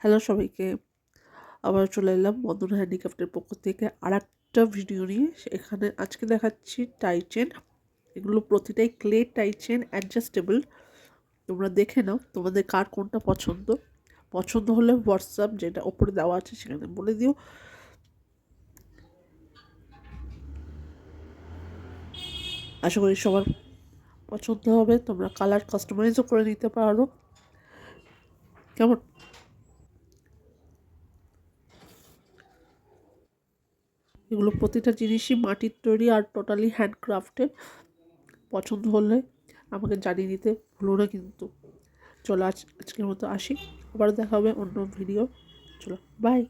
Hello সবাইকে, আবার চলে এলাম বন্ধন হ্যান্ডিক্রাফটের পক্ষ থেকে আর একটা ভিডিও নিয়ে। এখানে আজকে দেখাচ্ছি টাই চেন। এগুলো প্রতিটাই ক্লে টাই চেন, অ্যাডজাস্টেবল। তোমরা দেখে নাও তোমাদের কার কোনটা পছন্দ হলে হোয়াটসঅ্যাপ যেটা ওপরে দেওয়া আছে সেখানে বলে দিও। আশা করি সবার পছন্দ হবে। তোমরা কালার কাস্টমাইজও করে নিতে পারো। কেমন? এগুলো প্রতিটা জিনিসই মাটির তৈরি আর টোটালি হ্যান্ডক্রাফটেড। পছন্দ হলে আমাকে জানিয়ে দিতে ভুলো না কিন্তু। চলো আজকের মতো আসি, আবার দেখা হবে অন্য ভিডিও। চলো, বাই।